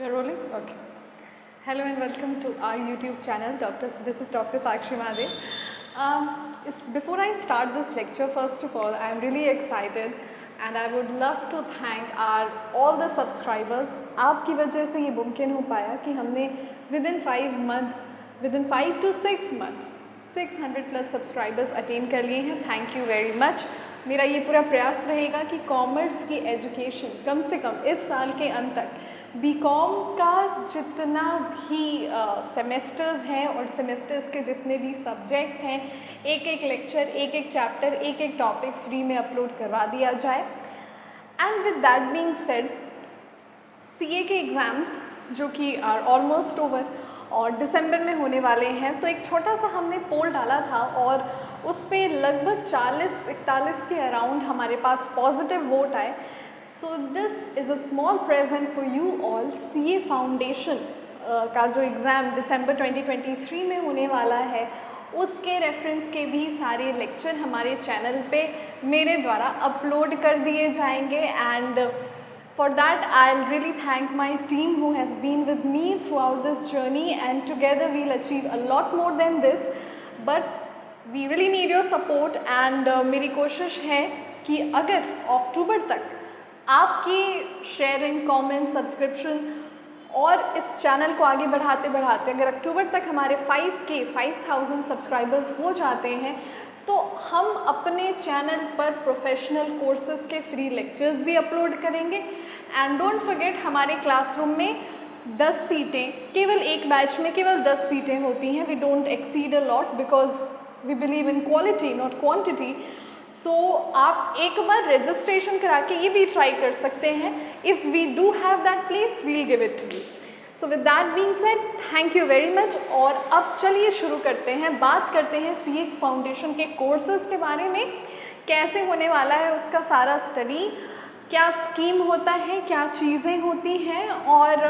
We're rolling? Okay. Hello and welcome to our YouTube channel. This is Dr. Sakshi Mahadev. Before I start this lecture, first of all, I'm really excited and I would love to thank all the subscribers. आपकी वजह से ये मुमकिन हो पाया कि हमने within 5 to 6 months 600 plus subscribers attain कर लिए हैं. Thank you very much. मेरा ये पूरा प्रयास रहेगा कि कॉमर्स की एजुकेशन कम से कम इस साल के अंत तक बीकॉम का जितना भी सेमेस्टर्स हैं और सेमेस्टर्स के जितने भी सब्जेक्ट हैं, एक एक लेक्चर, एक एक चैप्टर, एक एक टॉपिक फ्री में अपलोड करवा दिया जाए. And with that being said, CA के एग्ज़ाम्स जो कि आर ऑलमोस्ट ओवर और दिसंबर में होने वाले हैं, तो एक छोटा सा हमने पोल डाला था और उस पर लगभग 40-41 के अराउंड हमारे पास पॉजिटिव वोट आए. So this is a small present for you all. CA foundation का जो एग्ज़ाम दिसंबर 2023 में होने वाला है, उसके रेफरेंस के भी सारे लेक्चर हमारे चैनल पे मेरे द्वारा अपलोड कर दिए जाएंगे. And for that I'll really thank my team who has been with me throughout this journey, and together we'll achieve a lot more than this, but we really need your support. and मेरी कोशिश है कि अगर अक्टूबर तक आपकी sharing, comment, subscription और इस channel को आगे बढ़ाते बढ़ाते अगर अक्टूबर तक हमारे 5,000 सब्सक्राइबर्स हो जाते हैं, तो हम अपने चैनल पर प्रोफेशनल कोर्सेज के फ्री लेक्चर्स भी अपलोड करेंगे. एंड डोंट फॉरगेट, हमारे क्लासरूम में 10 सीटें, केवल एक बैच में केवल 10 सीटें होती हैं. We don't exceed a lot because we believe in quality not quantity. So आप एक बार रजिस्ट्रेशन करा के ये भी ट्राई कर सकते हैं. If we do have that place, we'll give it to you. So with that being said, thank you very much. और अब चलिए शुरू करते हैं, बात करते हैं सीए फाउंडेशन के कोर्सेज के बारे में. कैसे होने वाला है उसका सारा स्टडी, क्या स्कीम होता है, क्या चीज़ें होती हैं, और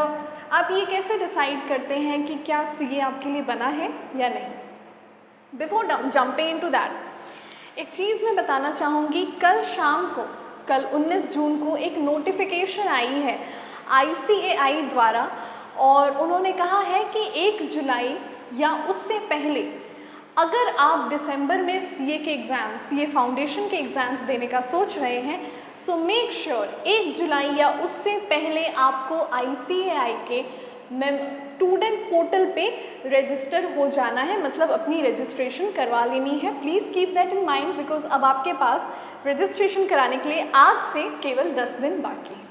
आप ये कैसे डिसाइड करते हैं कि क्या सीए आपके लिए बना है या नहीं. बिफोर जंपिंग इनटू दैट, एक चीज़ मैं बताना चाहूँगी. कल शाम को, कल 19 जून को एक नोटिफिकेशन आई है ICAI द्वारा, और उन्होंने कहा है कि 1 जुलाई या उससे पहले अगर आप दिसंबर में सीए के एग्ज़ाम, सीए फाउंडेशन के एग्ज़ाम्स देने का सोच रहे हैं, सो मेक श्योर 1 जुलाई या उससे पहले आपको ICAI के स्टूडेंट पोर्टल पे रजिस्टर हो जाना है, मतलब अपनी रजिस्ट्रेशन करवा लेनी है. Please keep that in mind because अब आपके पास रजिस्ट्रेशन कराने के लिए आज से केवल 10 दिन बाकी है.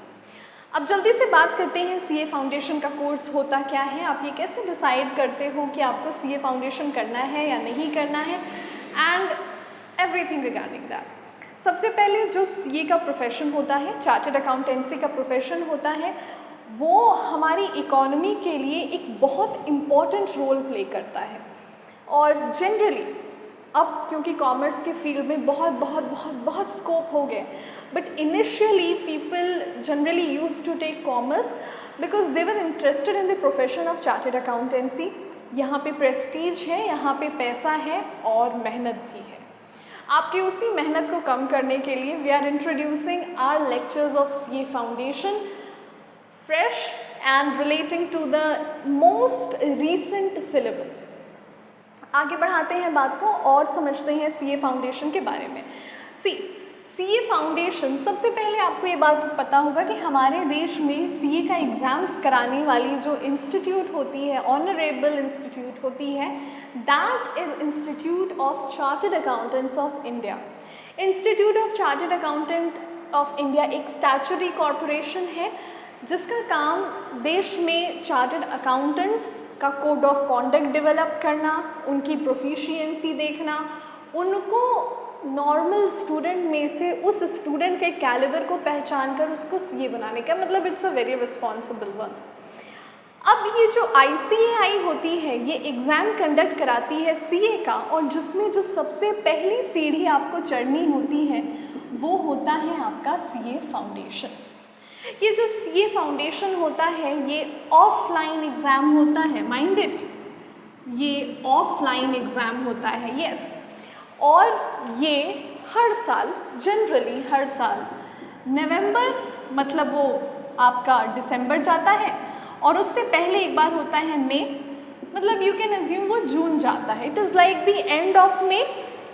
अब जल्दी से बात करते हैं सीए फाउंडेशन का कोर्स होता क्या है, आप ये कैसे डिसाइड करते हो कि आपको सीए फाउंडेशन करना है या नहीं करना है, एंड एवरीथिंग रिगार्डिंग दैट. सबसे पहले जो सीए का प्रोफेशन होता है, चार्टर्ड अकाउंटेंसी का प्रोफेशन होता है, वो हमारी इकोनॉमी के लिए एक बहुत इम्पॉर्टेंट रोल प्ले करता है. और जनरली अब क्योंकि कॉमर्स के फील्ड में बहुत स्कोप हो गए, but initially people generally used to take commerce because they were interested in the profession of chartered accountancy. यहाँ पे प्रेस्टीज है, यहाँ पे पैसा है और मेहनत भी है. आपकी उसी मेहनत को कम करने के लिए we are introducing our lectures of CA foundation, fresh and relating to the most recent syllabus. आगे बढ़ाते हैं बात को और समझते हैं सीए फाउंडेशन के बारे में. सीए फाउंडेशन, सबसे पहले आपको ये बात पता होगा कि हमारे देश में सीए का एग्ज़ाम्स कराने वाली जो इंस्टीट्यूट होती है, ऑनरेबल इंस्टीट्यूट होती है, that is institute of chartered accountants of India. Institute of chartered accountant of India एक स्टैट्यूटरी कॉरपोरेशन है जिसका काम देश में चार्टर्ड अकाउंटेंट्स का कोड ऑफ कॉन्डक्ट डेवलप करना, उनकी प्रोफिशिएंसी देखना, उनको नॉर्मल स्टूडेंट में से उस स्टूडेंट के कैलिबर को पहचान कर उसको सीए बनाने का, मतलब it's a very responsible one. अब ये जो ICAI होती है, ये एग्ज़ाम कंडक्ट कराती है सीए का, और जिसमें जो सबसे पहली सीढ़ी आपको चढ़नी होती है वो होता है आपका सीए फाउंडेशन. ये जो सीए फाउंडेशन होता है ये ऑफलाइन एग्ज़ाम होता है, माइंड इट, ये ऑफलाइन एग्ज़ाम होता है, यस. और ये हर साल, जनरली हर साल नवंबर, मतलब वो आपका दिसंबर जाता है, और उससे पहले एक बार होता है मई, मतलब यू कैन अज्यूम वो जून जाता है। It is like the end of May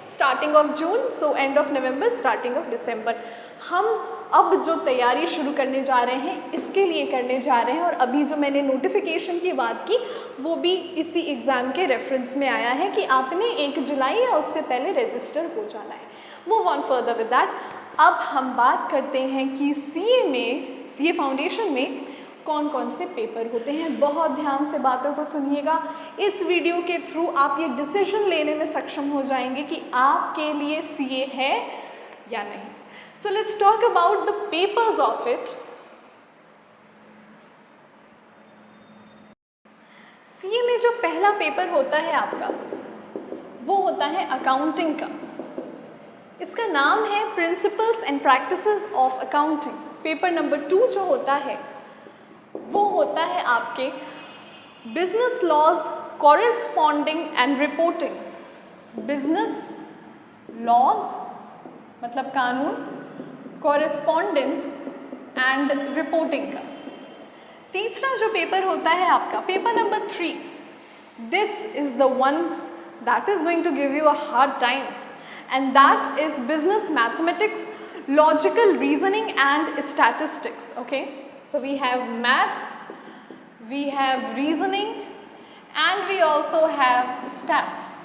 starting of June, so end of November starting of December. हम अब जो तैयारी शुरू करने जा रहे हैं इसके लिए करने जा रहे हैं, और अभी जो मैंने नोटिफिकेशन की बात की वो भी इसी एग्ज़ाम के रेफरेंस में आया है कि आपने 1 जुलाई या उससे पहले रजिस्टर हो जाना है। Move on further with that. अब हम बात करते हैं कि सीए फाउंडेशन में कौन कौन से पेपर होते हैं। बहुत ध्यान से बातों को सुनिएगा, इस वीडियो के थ्रू आप ये डिसीजन लेने में सक्षम हो जाएंगे कि आपके लिए सीए है या नहीं। So let's talk about the papers of it. CA में जो पहला पेपर होता है आपका वो होता है अकाउंटिंग का। इसका नाम है principles and practices of accounting. Paper number 2 जो होता है वो होता है आपके business laws corresponding and reporting. Business laws मतलब कानून, कॉरेस्पॉन्डेंस एंड रिपोर्टिंग का। तीसरा जो पेपर होता है आपका paper number 3, this is the one that is going to give you a hard time, and that is business mathematics, logical reasoning and statistics. Okay, so we have maths, we have reasoning and we also have stats.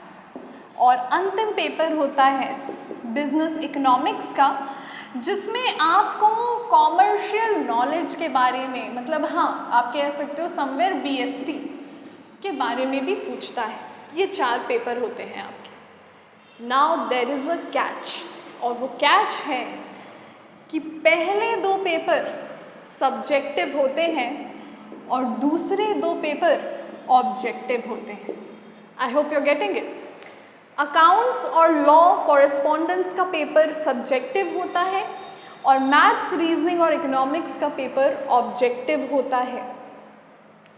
और अंतिम paper होता है business economics का, जिसमें आपको commercial knowledge के बारे में, मतलब हाँ आप कह सकते हो समवेयर बीएसटी के बारे में भी पूछता है। ये 4 पेपर होते हैं आपके। Now there is a catch, और वो कैच है कि पहले 2 पेपर सब्जेक्टिव होते हैं और दूसरे 2 पेपर ऑब्जेक्टिव होते हैं। I hope you are getting it. Accounts और लॉ कॉरेस्पॉन्डेंस का पेपर सब्जेक्टिव होता है और मैथ्स, रीजनिंग और इकोनॉमिक्स का पेपर ऑब्जेक्टिव होता है।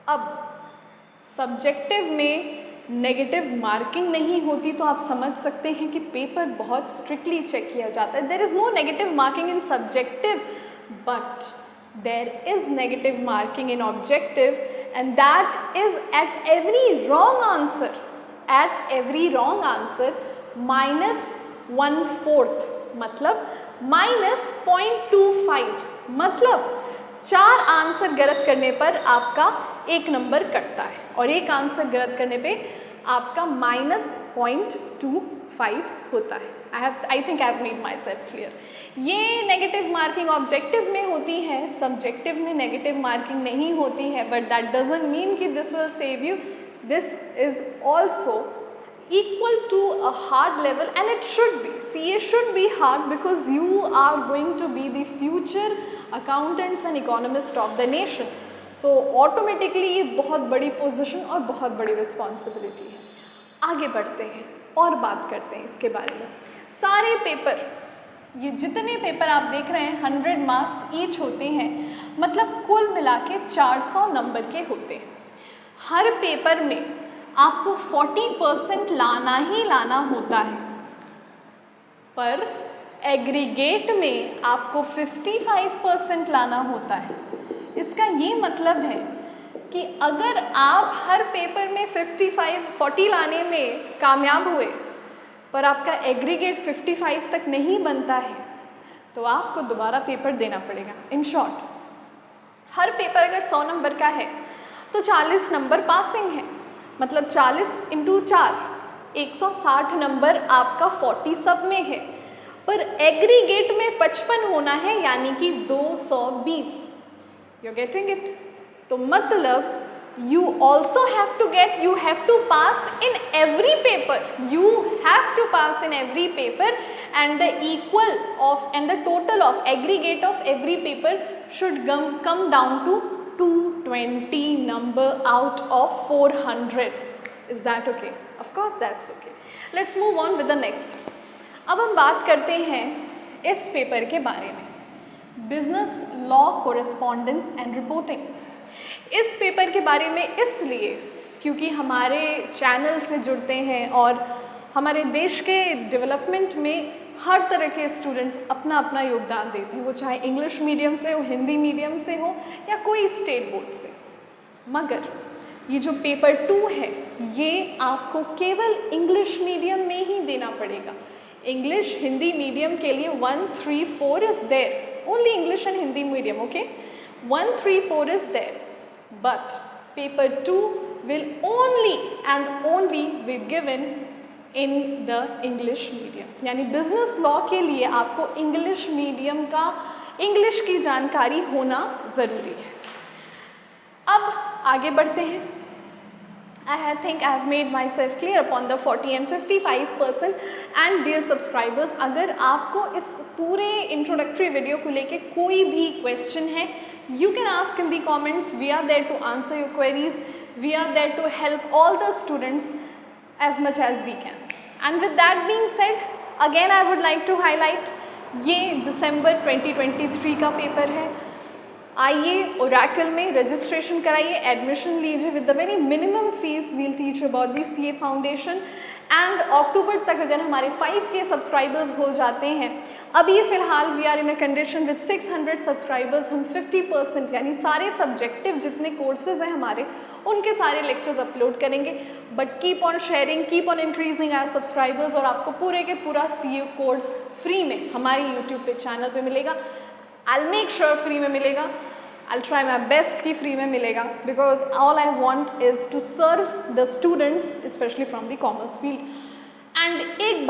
अब सब्जेक्टिव में नेगेटिव मार्किंग नहीं होती, तो आप समझ सकते हैं कि पेपर बहुत स्ट्रिक्टली चेक किया जाता है। There is no negative marking in subjective, but there is negative marking in objective, and that is at every wrong answer. At every wrong answer -1/4, मतलब -0.25, मतलब 4 आंसर गलत करने पर आपका 1 नंबर कटता है, और 1 आंसर गलत करने पे आपका -0.25 होता है। I think I have made my self clear. ये नेगेटिव मार्किंग ऑब्जेक्टिव में होती है, सब्जेक्टिव में नेगेटिव मार्किंग नहीं होती है, बट दैट डजंट मीन कि this will save you. This is also equal to a hard level, and it should be. CA should be hard because you are going to be the future accountants and economists of the nation. So automatically ये बहुत बड़ी position और बहुत बड़ी responsibility है। आगे बढ़ते हैं और बात करते हैं इसके बारे में। सारे पेपर, ये जितने पेपर आप देख रहे हैं 100 मार्क्स ईच होते हैं, मतलब कुल मिला के 400 नंबर के होते हैं। हर पेपर में आपको 40% लाना ही लाना होता है, पर एग्रीगेट में आपको 55% लाना होता है। इसका ये मतलब है कि अगर आप हर पेपर में 40 लाने में कामयाब हुए, पर आपका एग्रीगेट 55 तक नहीं बनता है, तो आपको दोबारा पेपर देना पड़ेगा। इन शॉर्ट, हर पेपर अगर 100 नंबर का है तो 40 नंबर पासिंग है, मतलब 40 × 4 160 नंबर आपका 40 सब में है, पर एग्रीगेट में 55 होना है, यानी कि 220। You getting it? तो मतलब you also have to get, you have to pass in every paper, you have to pass in every paper, and the equal of and the total of aggregate of every paper should come down to 220 number out of 400. Is that okay? Of course that's okay. Let's move on with the next. अब हम बात करते हैं इस paper के बारे में, business law correspondence and reporting. इस पेपर के बारे में इसलिए क्योंकि हमारे चैनल से जुड़ते हैं और हमारे देश के डेवलपमेंट में हर तरह के स्टूडेंट्स अपना अपना योगदान देते हैं, वो चाहे इंग्लिश मीडियम से हो, हिंदी मीडियम से हो, या कोई स्टेट बोर्ड से। मगर ये जो पेपर 2 है ये आपको केवल इंग्लिश मीडियम में ही देना पड़ेगा। इंग्लिश हिंदी मीडियम के लिए 1, 3, 4 is there, only English and Hindi medium, okay. 1, 3, 4 is there, but paper 2 will only and only be given in the English medium। यानी बिजनेस लॉ के लिए आपको इंग्लिश मीडियम का इंग्लिश की जानकारी होना ज़रूरी है। अब आगे बढ़ते हैं। I think I have made myself clear upon the 40 and 55% and dear subscribers, अगर आपको इस पूरे इंट्रोडक्टरी वीडियो को लेके कोई भी क्वेश्चन है, you can ask in the comments. We are there to answer your queries. We are there to help all the students as much as we can. And with that being said, again I would like to highlight, ये दिसंबर 2023 का paper है। आइए Oracle में registration कराइए, admission लीजिए with the very minimum fees. We'll teach about the CA foundation and अक्टूबर तक अगर हमारे 5K सब्सक्राइबर्स हो जाते हैं, अभी फ़िलहाल we are in a condition with 600 subscribers, हम 50% यानी सारे सब्जेक्टिव जितने कोर्सेज हैं हमारे उनके सारे लेक्चर्स अपलोड करेंगे। But keep on sharing, keep on increasing as subscribers, और आपको पूरे के पूरा CA कोर्स फ्री में हमारे यूट्यूब पे चैनल पे मिलेगा। I will make sure free में मिलेगा, I will try my best कि फ्री में मिलेगा, because all I want is to serve the students specially from the commerce field. And एक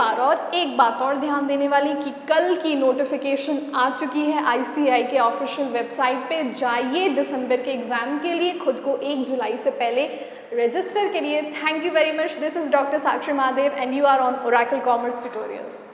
बात और ध्यान देने वाली कि कल की नोटिफिकेशन आ चुकी है ICAI के ऑफिशियल वेबसाइट पे। जाइए दिसंबर के एग्ज़ाम के लिए खुद को 1 जुलाई से पहले रजिस्टर करिए। Thank you very much. This is doctor Sakshi Mahadev and you are on Oracle commerce tutorials.